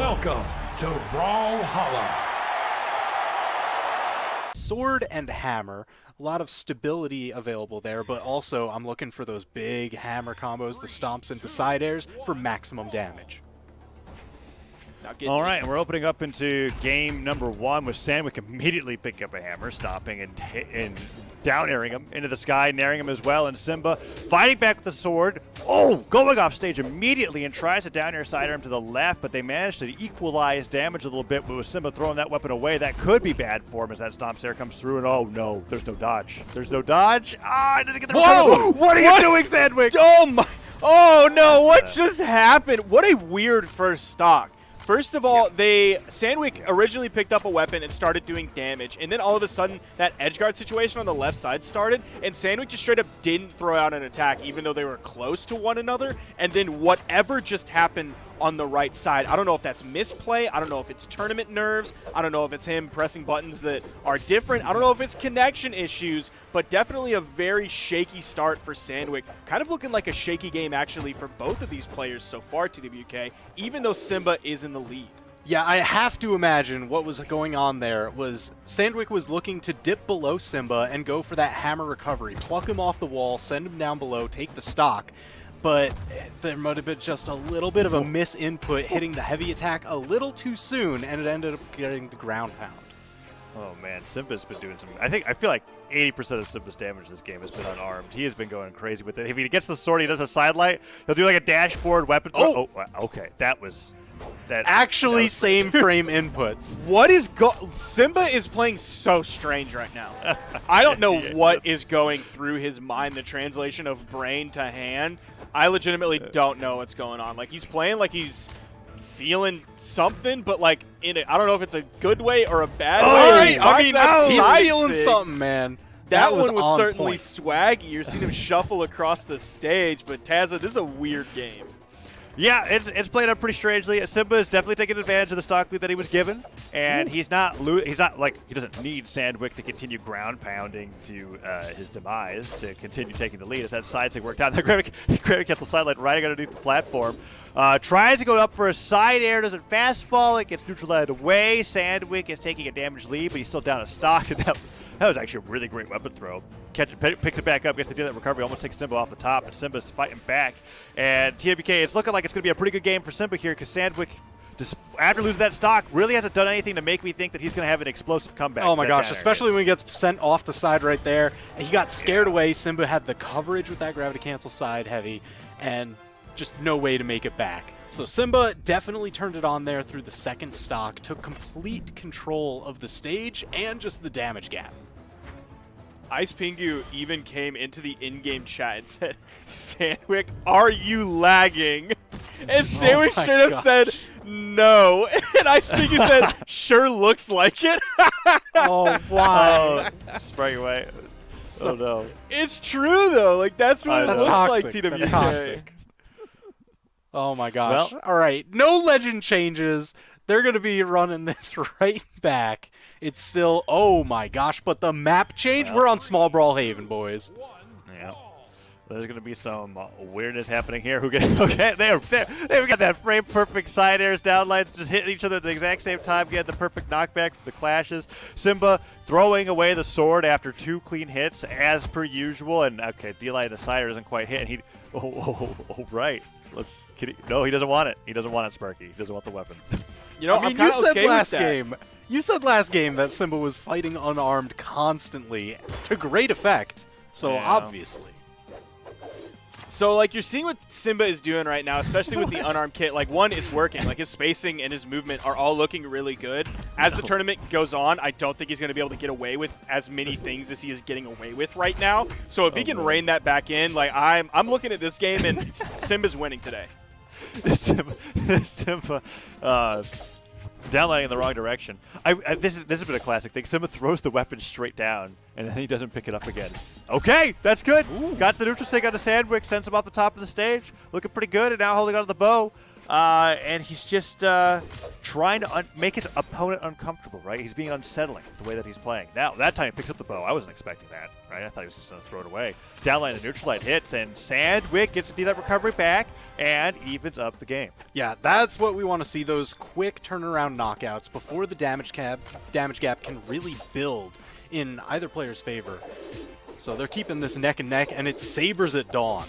Welcome to Brawlhalla. Sword and hammer, a lot of stability available there, but also I'm looking for those big hammer combos, the stomps into side airs for maximum damage. All right, and we're opening up into game number 1 with Sandwick immediately picking up a hammer, stomping and down airing him into the sky, naring him as well, and Simba fighting back with the sword. Oh, going off stage immediately and tries to down air side arm to the left, but they managed to equalize damage a little bit, but with Simba throwing that weapon away, that could be bad for him as that stomp air comes through, and oh no, there's no dodge. There's no dodge. I didn't get the Whoa! What are you doing, Sandwick? Oh my! Oh no! What just happened? What a weird first stock. First of all, Sandwick originally picked up a weapon and started doing damage, and then all of a sudden that edgeguard situation on the left side started, and Sandwick just straight up didn't throw out an attack even though they were close to one another, and then whatever just happened on the right side, I don't know if that's misplay, I don't know if it's tournament nerves, I don't know if it's him pressing buttons that are different, I don't know if it's connection issues, but definitely a very shaky start for Sandwick. Kind of looking like a shaky game actually for both of these players so far, TWK, even though Simba is in the lead. Yeah, I have to imagine what was going on there was Sandwick was looking to dip below Simba and go for that hammer recovery, pluck him off the wall, send him down below, take the stock. But there might have been just a little bit of a misinput, hitting the heavy attack a little too soon, and it ended up getting the ground pound. Oh man, Simba's been doing some. I feel like 80% of Simba's damage this game has been unarmed. He has been going crazy with it. If he gets the sword, he does a sidelight. He'll do like a dash forward weapon. Oh, okay, that was that. Actually, that was same frame inputs. What is Simba is playing so strange right now. I don't know what is going through his mind. The translation of brain to hand. I legitimately don't know what's going on. Like, he's playing like he's feeling something, but like I don't know if it's a good way or a bad way. I mean, he's feeling something, man. That was one was on certainly point. swaggy. You're seeing him shuffle across the stage, but Tazza, this is a weird game. Yeah, it's played out pretty strangely. Simba is definitely taking advantage of the stock lead that he was given, and he doesn't need Sandwick to continue ground pounding to his demise to continue taking the lead as that side stick worked out. The gravity cancel sidelight right underneath the platform. Tries to go up for a side air, doesn't fast fall, it gets neutralized away. Sandwick is taking a damage lead, but he's still down a stock, and that was actually a really great weapon throw. Picks it back up, gets to do that recovery, almost takes Simba off the top, and Simba's fighting back. And TWK, it's looking like it's going to be a pretty good game for Simba here because Sandwick, after losing that stock, really hasn't done anything to make me think that he's going to have an explosive comeback. Oh my gosh, especially when he gets sent off the side right there. He got scared away. Simba had the coverage with that gravity cancel side heavy, and just no way to make it back. So Simba definitely turned it on there through the second stock, took complete control of the stage and just the damage gap. Ice Pingu even came into the in-game chat and said, Sandwick, are you lagging? And Sandwick straight up said, no. And Ice Pingu said, sure looks like it. Oh, why? Spray away. Oh, no. It's true, though. Like, that's what it looks like, toxic. TWK. That's toxic. Oh, my gosh. Well, all right. No legend changes. They're going to be running this right back. It's still, oh my gosh, but the map change, we're on Small Brawl Haven, boys. Yeah. There's going to be some weirdness happening here. They've got that frame perfect side airs, downlights, just hitting each other at the exact same time, getting the perfect knockback from the clashes. Simba throwing away the sword after 2 clean hits, as per usual. And okay, D-Light the side air doesn't quite hit. And he, right. No, he doesn't want it. He doesn't want it, Sparky. He doesn't want the weapon. You know, I mean, you said last game that Simba was fighting unarmed constantly to great effect. So obviously. So, like, you're seeing what Simba is doing right now, especially with the unarmed kit. Like, one, it's working. Like, his spacing and his movement are all looking really good. As the tournament goes on, I don't think he's going to be able to get away with as many things as he is getting away with right now. So if he can rein that back in, like, I'm looking at this game, and Simba's winning today. Simba downlighting in the wrong direction. This has been a classic thing. Simba throws the weapon straight down, and then he doesn't pick it up again. Okay, that's good. Got the neutral stick onto Sandwick, sends him off the top of the stage. Looking pretty good, and now holding onto the bow. and he's just trying to make his opponent uncomfortable, right? He's being unsettling the way that he's playing. Now, that time he picks up the bow. I wasn't expecting that, right? I thought he was just going to throw it away. Downline and neutral light hits, and Sandwick gets the D-Light recovery back and evens up the game. Yeah, that's what we want to see, those quick turnaround knockouts before the damage gap can really build in either player's favor. So they're keeping this neck and neck, and it's sabers at dawn.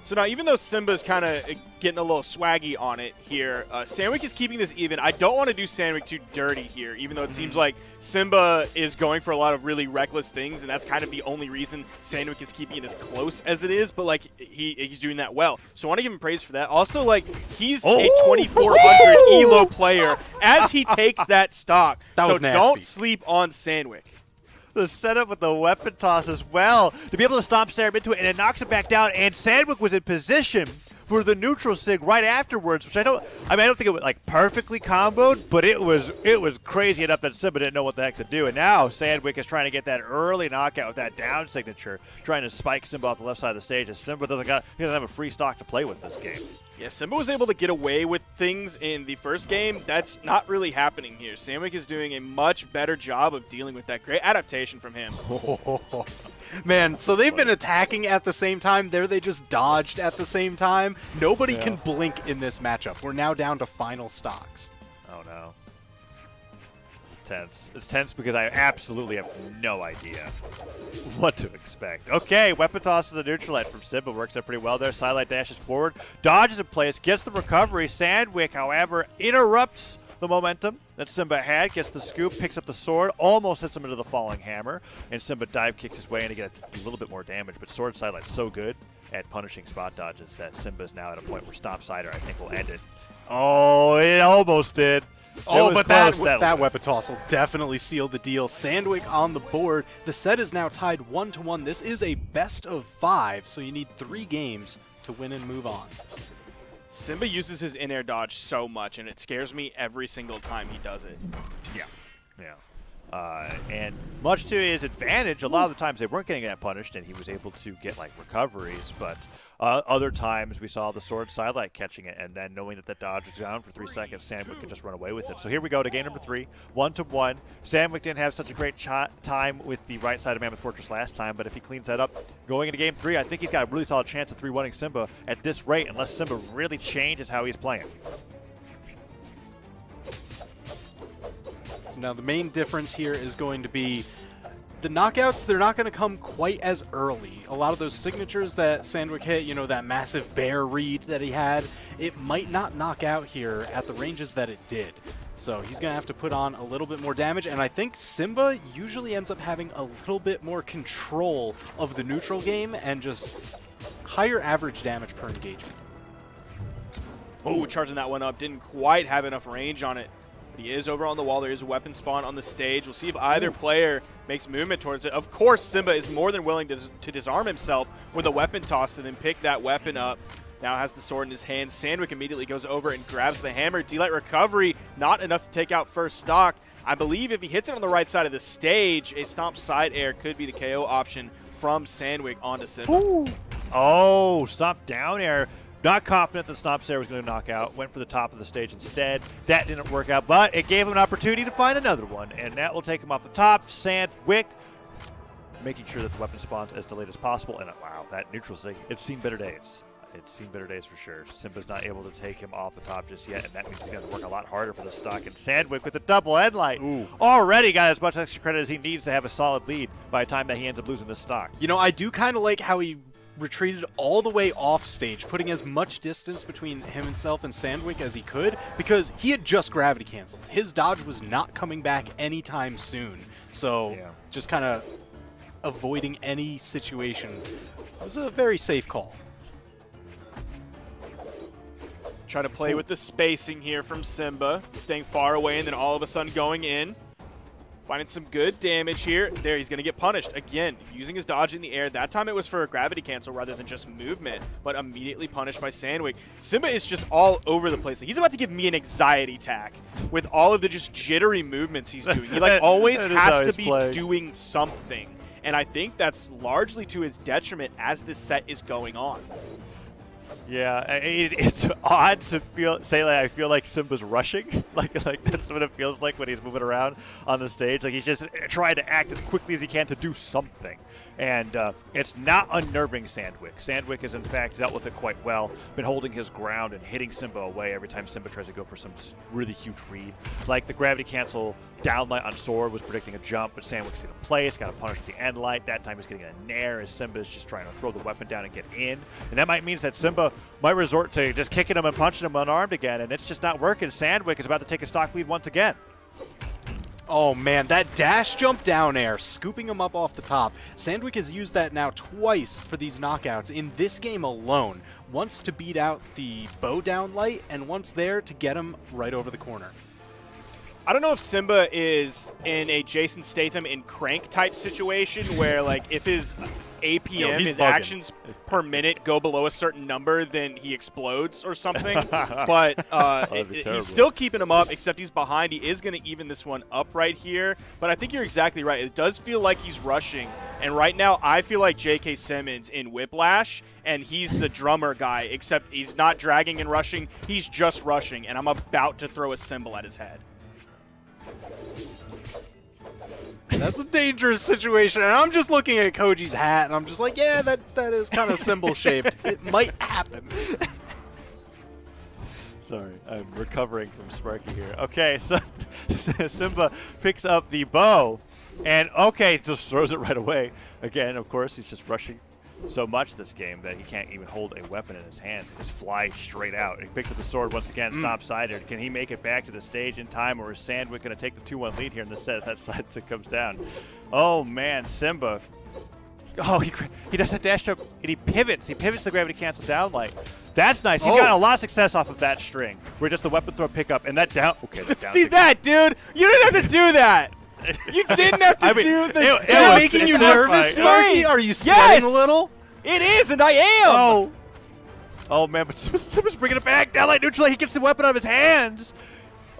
So now, even though Simba's kind of getting a little swaggy on it here, Sandwick is keeping this even. I don't want to do Sandwick too dirty here, even though it seems like Simba is going for a lot of really reckless things, and that's kind of the only reason Sandwick is keeping it as close as it is, but, like, he's doing that well. So I want to give him praise for that. Also, like, he's a 2,400 elo player as he takes that stock. That was so nasty. Don't sleep on Sandwick. The setup with the weapon toss as well to be able to stomp Sarah into it, and it knocks it back down. And Sandwick was in position for the neutral sig right afterwards, which I don't think it was like perfectly comboed, but it was crazy enough that Simba didn't know what the heck to do. And now Sandwick is trying to get that early knockout with that down signature, trying to spike Simba off the left side of the stage. As Simba doesn't have a free stock to play with this game. Yeah, Simba was able to get away with things in the first game. That's not really happening here. Sandwick is doing a much better job of dealing with that. Great adaptation from him. Man, so they've been attacking at the same time. There they just dodged at the same time. Nobody can blink in this matchup. We're now down to final stocks. Oh, no. It's tense. It's tense because I absolutely have no idea what to expect. Okay, weapon toss to the neutral light from Simba. Works out pretty well there. Sidelight dashes forward. Dodges in place. Gets the recovery. Sandwick, however, interrupts the momentum that Simba had. Gets the scoop. Picks up the sword. Almost hits him into the falling hammer. And Simba dive kicks his way in to get a little bit more damage. But sword sidelight's so good at punishing spot dodges that Simba's now at a point where Stomp Cider, I think, will end it. Oh, it almost did. Oh, but that weapon toss will definitely seal the deal. Sandwick on the board. The set is now tied 1-1. This is a best of 5, so you need 3 games to win and move on. Simba uses his in-air dodge so much, and it scares me every single time he does it. Yeah. And much to his advantage, a lot of the times they weren't getting that punished, and he was able to get, like, recoveries, but other times we saw the sword sidelight catching it, and then knowing that the dodge was down for 3 seconds, Sandwick could just run away with it. So here we go to game number 3, 1-1. Sandwick didn't have such a great time with the right side of Mammoth Fortress last time, but if he cleans that up going into game 3, I think he's got a really solid chance of 3-1ing Simba at this rate, unless Simba really changes how he's playing. So now the main difference here is going to be the knockouts. They're not going to come quite as early. A lot of those signatures that Sandwick hit, you know, that massive bear read that he had, it might not knock out here at the ranges that it did. So he's going to have to put on a little bit more damage, and I think Simba usually ends up having a little bit more control of the neutral game and just higher average damage per engagement. Oh, charging that one up. Didn't quite have enough range on it. He is over on the wall. There is a weapon spawn on the stage. We'll see if either player makes movement towards it. Of course, Simba is more than willing to disarm himself with a weapon toss and then pick that weapon up. Now has the sword in his hand. Sandwick immediately goes over and grabs the hammer. D-Light recovery, not enough to take out first stock. I believe if he hits it on the right side of the stage, a stomp side air could be the KO option from Sandwick onto Simba. Ooh. Oh, stomp down air. Not confident that Stomp Sarah was going to knock out. Went for the top of the stage instead. That didn't work out, but it gave him an opportunity to find another one, and that will take him off the top. Sandwick making sure that the weapon spawns as delayed as possible. And wow, that neutral sig, it's seen better days. It's seen better days for sure. Simba's not able to take him off the top just yet, and that means he's going to work a lot harder for the stock. And Sandwick with the double headlight already got as much extra credit as he needs to have a solid lead by the time that he ends up losing this stock. You know, I do kind of like how he retreated all the way off stage, putting as much distance between himself and Sandwick as he could, because he had just gravity canceled. His dodge was not coming back anytime soon. So just kind of avoiding any situation. It was a very safe call. Try to play with the spacing here from Simba, staying far away and then all of a sudden going in. Finding some good damage here. There, he's going to get punished. Again, using his dodge in the air. That time it was for a gravity cancel rather than just movement, but immediately punished by Sandwick. Simba is just all over the place. He's about to give me an anxiety attack with all of the just jittery movements he's doing. He like always has to be doing something, and I think that's largely to his detriment as this set is going on. Yeah, it's odd to say like I feel like Simba's rushing, like that's what it feels like when he's moving around on the stage. Like he's just trying to act as quickly as he can to do something, and it's not unnerving Sandwick. Sandwick has in fact dealt with it quite well, been holding his ground and hitting Simba away every time Simba tries to go for some really huge read. Like the gravity cancel downlight on Sword was predicting a jump, but Sandwick's in place, got a punish with the end light. That time he's getting a nair as Simba's just trying to throw the weapon down and get in, and that might mean that Simba might resort to just kicking him and punching him unarmed again, and it's just not working. Sandwick is about to take a stock lead once again. Oh man, that dash jump down air, scooping him up off the top. Sandwick has used that now twice for these knockouts in this game alone. Once to beat out the bow down light, and once there to get him right over the corner. I don't know if Simba is in a Jason Statham in Crank type situation where, like, if his APM, his bugging. actions per minute go below a certain number, then he explodes or something. But he's still keeping him up, except he's behind. He is going to even this one up right here. But I think you're exactly right. It does feel like he's rushing. And right now, I feel like J.K. Simmons in Whiplash, and he's the drummer guy, except he's not dragging and rushing. He's just rushing, and I'm about to throw a cymbal at his head. That's a dangerous situation, and I'm just looking at Koji's hat, and I'm just like, yeah, that is kind of symbol-shaped. It might happen. Sorry, I'm recovering from Sparky here. Okay, so Simba picks up the bow, and okay, just throws it right away. Again, of course, he's just rushing so much this game that he can't even hold a weapon in his hands. He just flies straight out. And he picks up the sword once again, stops sider. Can he make it back to the stage in time, or is Sandwick going to take the 2-1 lead here in the set as that side stick comes down? Oh, man, Simba. Oh, he does a dash jump, and he pivots. He pivots the gravity cancel down light. That's nice. He's gotten a lot of success off of that string, where just the weapon throw pickup, and that down. Okay, that down. See that, dude? You didn't have to do that. You didn't have to do the. Is it making you nervous, Sparky? Are you sweating a little? It is, and I am. Oh man, but Simba's bringing it back. Down light neutral. He gets the weapon out of his hands.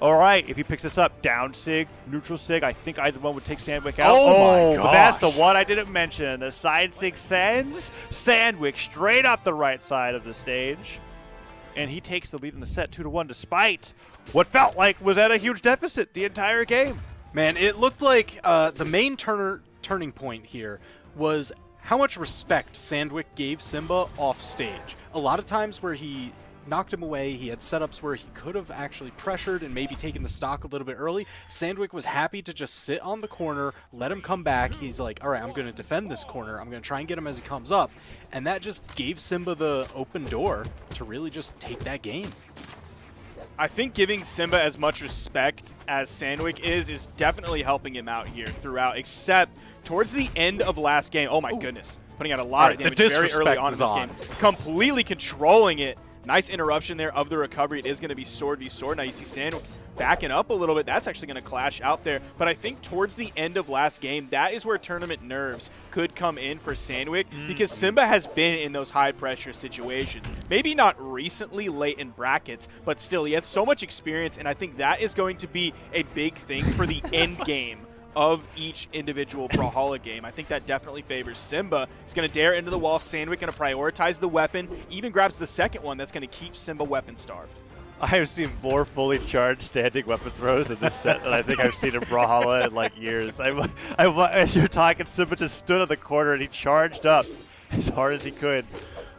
All right, if he picks this up, down sig, neutral sig, I think either one would take Sandwick out. Oh my gosh. But that's the one I didn't mention. The side sig sends Sandwick straight up the right side of the stage. And he takes the lead in the set 2-1, despite what felt like was at a huge deficit the entire game. Man, it looked like the main turning point here was how much respect Sandwick gave Simba off stage. A lot of times where he knocked him away, he had setups where he could have actually pressured and maybe taken the stock a little bit early. Sandwick was happy to just sit on the corner, let him come back. He's like, all right, I'm going to defend this corner. I'm going to try and get him as he comes up. And that just gave Simba the open door to really just take that game. I think giving Simba as much respect as Sandwick is definitely helping him out here throughout, except towards the end of last game. Oh my goodness. Putting out a lot of damage very early on in this game. Completely controlling it. Nice interruption there of the recovery. It is going to be sword v sword. Now you see Sandwick backing up a little bit. That's actually going to clash out there. But I think towards the end of last game, that is where tournament nerves could come in for Sandwick, because Simba has been in those high-pressure situations. Maybe not recently late in brackets, but still, he has so much experience, and I think that is going to be a big thing for the end game of each individual Brawlhalla game. I think that definitely favors Simba. He's going to dare into the wall. Sandwick going to prioritize the weapon, even grabs the second one. That's going to keep Simba weapon starved. I have seen more fully charged standing weapon throws in this set than I think I've seen in Brawlhalla in like years. As you're talking, Simba just stood on the corner and he charged up as hard as he could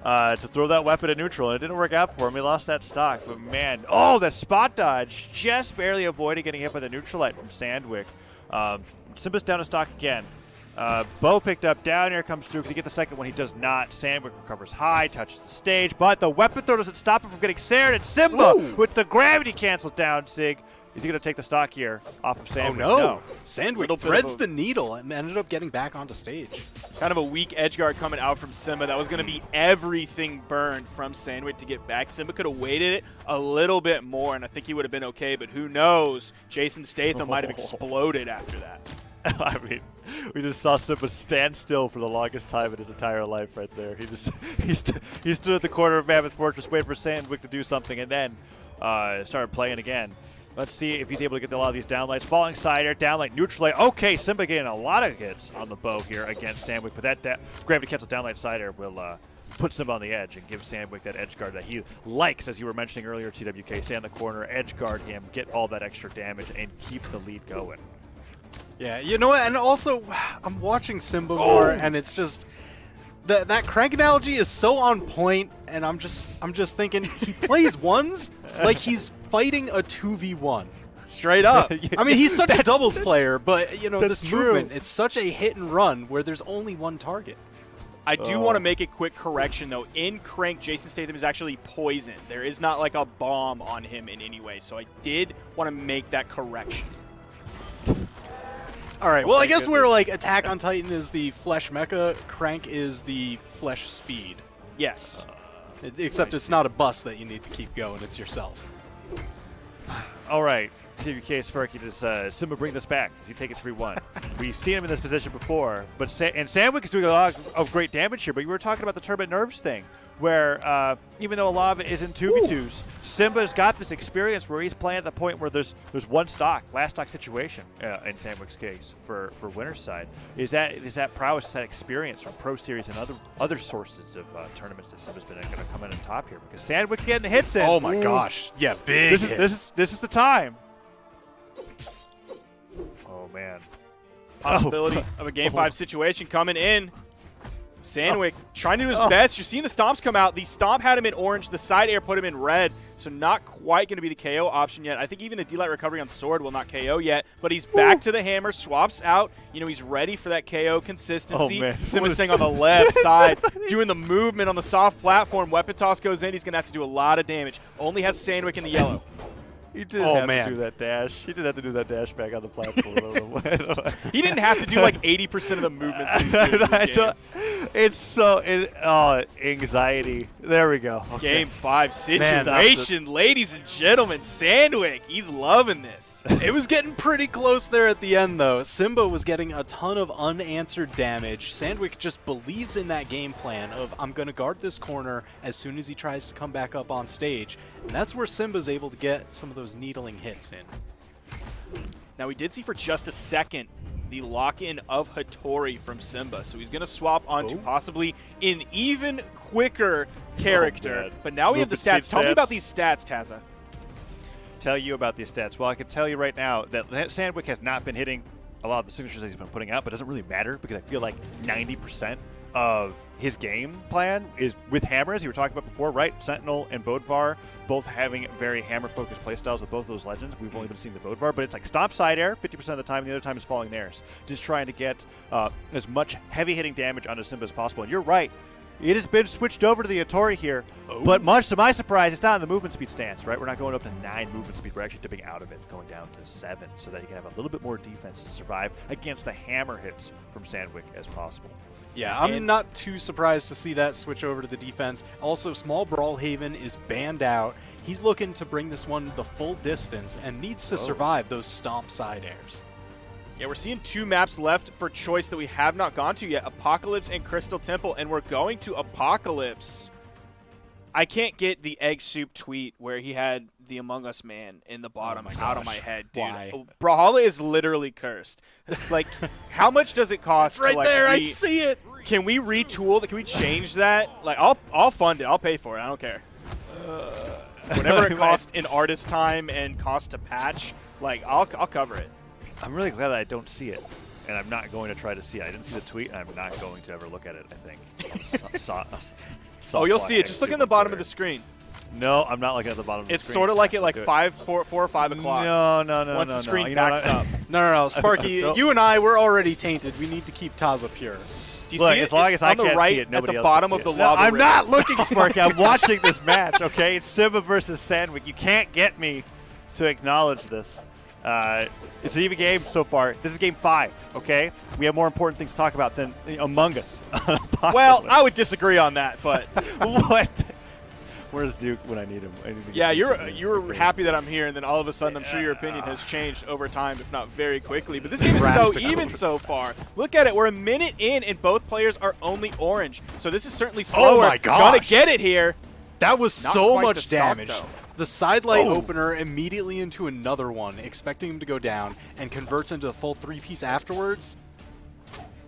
to throw that weapon at neutral, and it didn't work out for him. He lost that stock, but man, that spot dodge, just barely avoiding getting hit by the neutral light from Sandwick. Simba's down to stock again. Bo picked up, down air comes through. Can he get the second one? He does not. Sandwick recovers high, touches the stage, but the weapon throw doesn't stop him from getting Sared, and Simba with the gravity cancel down sig. Is he going to take the stock here off of Sandwick? Oh no. Sandwick threads the needle and ended up getting back onto stage. Kind of a weak edge guard coming out from Simba. That was going to be everything burned from Sandwick to get back. Simba could have waited it a little bit more, and I think he would have been okay, but who knows? Jason Statham might have exploded after that. I mean, we just saw Simba stand still for the longest time in his entire life right there. He stood at the corner of Mammoth Fortress waiting for Sandwick to do something, and then started playing again. Let's see if he's able to get a lot of these downlights. Falling cider, downlight, neutral light. Okay, Simba getting a lot of hits on the bow here against Sandwick, but that gravity cancel downlight cider will put Simba on the edge and give Sandwick that edge guard that he likes, as you were mentioning earlier, TWK. Stay on the corner, edge guard him, get all that extra damage, and keep the lead going. Yeah, you know what? And also, I'm watching Simba more, and it's just that crank analogy is so on point. And I'm just thinking he plays ones like he's fighting a 2v1. Straight up. I mean, he's such a doubles player, but you know That's this true. movement, it's such a hit and run where there's only one target. I do want to make a quick correction, though. In Crank, Jason Statham is actually poisoned. There is not like a bomb on him in any way, so I did want to make that correction. All right, well, I guess we're like Attack on Titan is the flesh mecha, Crank is the flesh speed. Yes. Except it's not a bus that you need to keep going, it's yourself. All right, TWK Sparky, does Simba bring this back? Does he take it 3-1? We've seen him in this position before, but Sandwick is doing a lot of great damage here, but you were talking about the turbid nerves thing, where even though a lot of it is in 2v2s, Simba's got this experience where he's playing at the point where there's one stock, last stock situation in Sandwick's case for winner's side. Is that prowess, is that experience from Pro Series and other sources of tournaments that Simba's been going to come in and top here? Because Sandwick's getting the hits in. Oh my gosh. Yeah, big This is the time. Oh, man. Possibility of a Game 5 situation coming in. Sandwick trying to do his best. You're seeing the stomps come out. The stomp had him in orange. The side air put him in red. So not quite going to be the KO option yet. I think even a D-Light recovery on sword will not KO yet. But he's back to the hammer, swaps out. You know, he's ready for that KO consistency. Oh, man. Simba's staying on the left side, doing the movement on the soft platform. Weapon toss goes in. He's going to have to do a lot of damage. Only has Sandwick in the yellow. He didn't have to do that dash. He didn't have to do that dash back on the platform. He didn't have to do like 80% of the movements he's doing in this game. It's anxiety. There we go. Okay. Game 5 situation, ladies and gentlemen. Sandwick, he's loving this. It was getting pretty close there at the end, though. Simba was getting a ton of unanswered damage. Sandwick just believes in that game plan of, I'm going to guard this corner as soon as he tries to come back up on stage. And that's where Simba's able to get some of those needling hits in. Now, we did see for just a second the lock-in of Hattori from Simba. So he's going to swap onto possibly an even quicker character. But now we have the stats. Tell me about these stats, Tazza. Tell you about these stats. Well, I can tell you right now that Sandwick has not been hitting a lot of the signatures that he's been putting out, but it doesn't really matter because I feel like 90% of his game plan is with hammers. You were talking about before, right? Sentinel and Vodhalla both having very hammer-focused playstyles with both those legends. We've only been seeing the Vodhalla, but it's like stomp side air 50% of the time, the other time is falling theirs. Just trying to get as much heavy-hitting damage onto Simba as possible. And you're right. It has been switched over to the Hattori here, but much to my surprise, it's not in the movement speed stance, right? We're not going up to 9 movement speed. We're actually dipping out of it, going down to 7, so that he can have a little bit more defense to survive against the hammer hits from Sandwick as possible. Yeah, I'm not too surprised to see that switch over to the defense. Also, Small Brawlhaven is banned out. He's looking to bring this one the full distance and needs to survive those stomp side airs. Yeah, we're seeing 2 maps left for choice that we have not gone to yet, Apocalypse and Crystal Temple, and we're going to Apocalypse. I can't get the Egg Soup tweet where he had the Among Us man in the bottom out of my head, dude. Why? Brawlhalla is literally cursed. Like, how much does it cost? It's right there, I see it! Can we retool? Can we change that? Like, I'll fund it. I'll pay for it. I don't care. Whatever it costs in artist time and cost to patch, like, I'll cover it. I'm really glad that I don't see it, and I'm not going to try to see it. I didn't see the tweet, and I'm not going to ever look at it, I think. Oh, you'll see it. Just look at the bottom of the screen. No, I'm not looking at the bottom of the screen. It's sort of like at like 4 or 5 o'clock. No. Once the screen backs up. No, Sparky, you and I, we're already tainted. We need to keep Taza pure. Do you see it? As long as I can't see it, nobody else at the bottom can of see the it. lava. I'm not looking, Sparky. I'm watching this match, okay? It's Simba versus Sandwick. You can't get me to acknowledge this. It's an even game so far. This is game 5, okay? We have more important things to talk about than Among Us. Well, I would disagree on that, but what? Where's Duke when I need him? Yeah, you're happy that I'm here, and then all of a sudden, I'm sure your opinion has changed over time, if not very quickly. But this game is so even so far. Look at it. We're a minute in, and both players are only orange. So this is certainly slower. Oh my gosh. Gonna get it here. That was Not so quite much the stock, damage. though. The side light opener immediately into another one, expecting him to go down, and converts into a full 3-piece afterwards.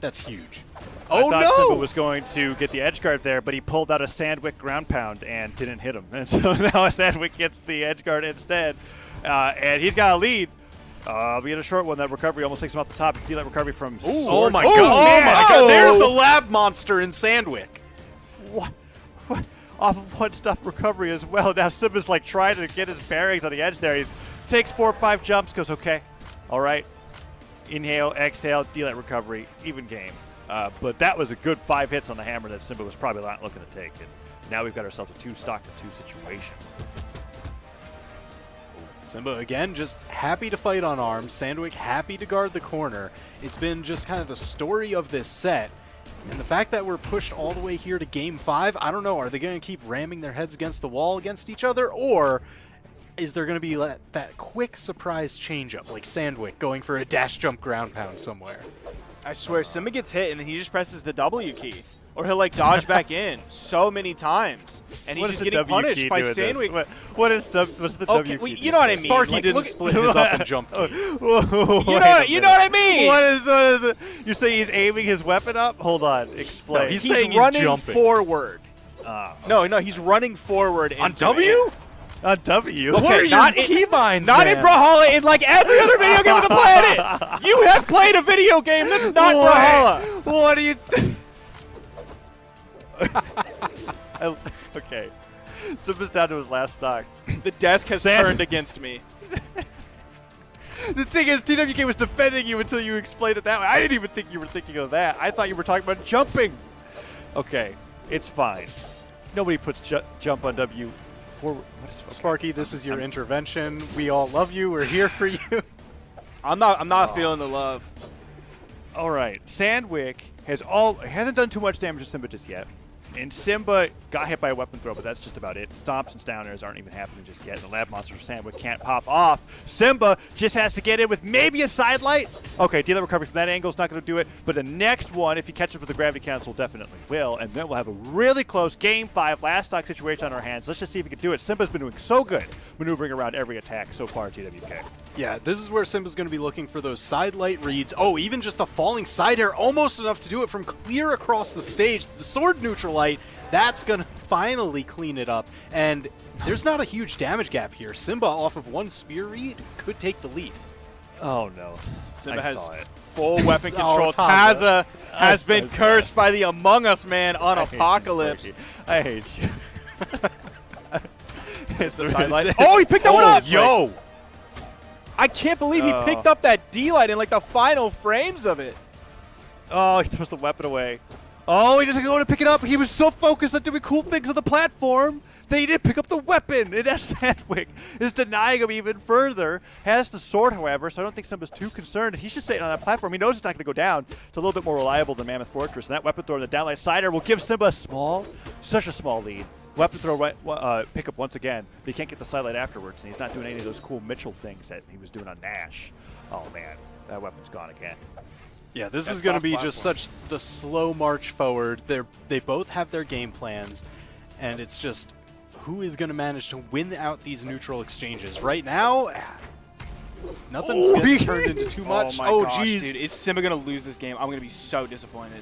That's huge. I Oh, thought Simba no! was going to get the edge guard there, but he pulled out a Sandwick ground pound and didn't hit him. And so now Sandwick gets the edge guard instead. And he's got a lead. We had a short one. That recovery almost takes him off the top. You can do that recovery from Oh, my Sword. God. Oh, man. my God. There's the lab monster in Sandwick. What? Off of one stuff recovery as well. Now Simba's like trying to get his bearings on the edge there. He takes 4 or 5 jumps, goes, okay, all right. Inhale, exhale, delay recovery, even game. But that was a good 5 hits on the hammer that Simba was probably not looking to take. And now we've got ourselves a 2 stock to 2 situation. Simba, again, just happy to fight on arms. Sandwick happy to guard the corner. It's been just kind of the story of this set. And the fact that we're pushed all the way here to Game 5, I don't know. Are they going to keep ramming their heads against the wall against each other? Or is there going to be that quick surprise changeup, like Sandwick going for a dash jump ground pound somewhere? I swear, Simba gets hit, and then he just presses the W key. Or he'll, like, dodge back in so many times. And he's just getting punished by Sandwick. What's the W key? You know what I mean. Sparky like, didn't split his up and jump key. You know what I mean. What is the? You say he's aiming his weapon up? Hold on, explain. No, he's He's saying he's running jumping. forward. Oh. No, he's running forward. On into W? it. On W. What are not your in- keybinds, Not man? in Brawlhalla, in like every other video game on the planet. You have played a video game that's not Brawlhalla. What are you? Okay. Simba's down to his last stock. The desk has turned against me. The thing is, TWK was defending you until you explained it that way. I didn't even think you were thinking of that. I thought you were talking about jumping. Okay, it's fine. Nobody puts jump on W. What is Sparky, this is your intervention. We all love you. We're here for you. I'm not feeling the love. All right, Sandwick hasn't done too much damage to Simba just yet. And Simba got hit by a weapon throw, but that's just about it. Stomps and downers aren't even happening just yet. The lab monster for Sandwick can't pop off. Simba just has to get in with maybe a side light. Okay, delay recovery from that angle is not going to do it. But the next one, if he catches with the gravity cancel, definitely will. And then we'll have a really close Game 5 last stock situation on our hands. Let's just see if we can do it. Simba's been doing so good maneuvering around every attack so far at TWK. Yeah, this is where Simba's going to be looking for those side light reads. Oh, even just the falling side air, almost enough to do it from clear across the stage. The sword neutral light, that's going to finally clean it up. And there's not a huge damage gap here. Simba, off of one spear read, could take the lead. Oh, no. Simba I has saw it. full weapon control. Taza. Taza has been cursed by the Among Us man on Apocalypse. I hate you. It's The side light. Oh, he picked that one up! Yo! I can't believe he picked up that D-light in like the final frames of it. Oh, he throws the weapon away. Oh, he doesn't go to pick it up. He was so focused on doing cool things on the platform that he didn't pick up the weapon. And that Sandwick is denying him even further. Has the sword, however, so I don't think Simba's too concerned. He's just sitting on that platform. He knows it's not going to go down. It's a little bit more reliable than Mammoth Fortress. And that weapon throw in the downlight sider will give Simba such a small lead. Weapon throw pick up once again, but he can't get the sidelight afterwards, and he's not doing any of those cool Mitchell things that he was doing on Nash. Oh, man, that weapon's gone again. Yeah, this That is going to soft be platform. just such the slow march forward. They both have their game plans, and it's just who is going to manage to win out these neutral exchanges. Right now, nothing's getting turned into too much. Oh, my gosh, dude. Is Simba going to lose this game? I'm going to be so disappointed.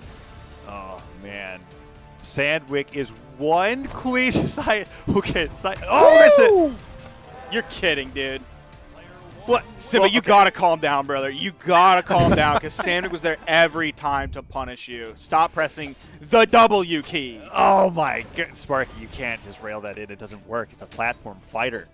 Oh, man. Sandwick is one clean side. Okay, oh, that's it. You're kidding, dude. What? Simba, Well, you okay. gotta calm down, brother. You gotta calm down, because Sandwick was there every time to punish you. Stop pressing the W key. Oh, my God. Sparky, you can't just rail that in. It doesn't work. It's a platform fighter.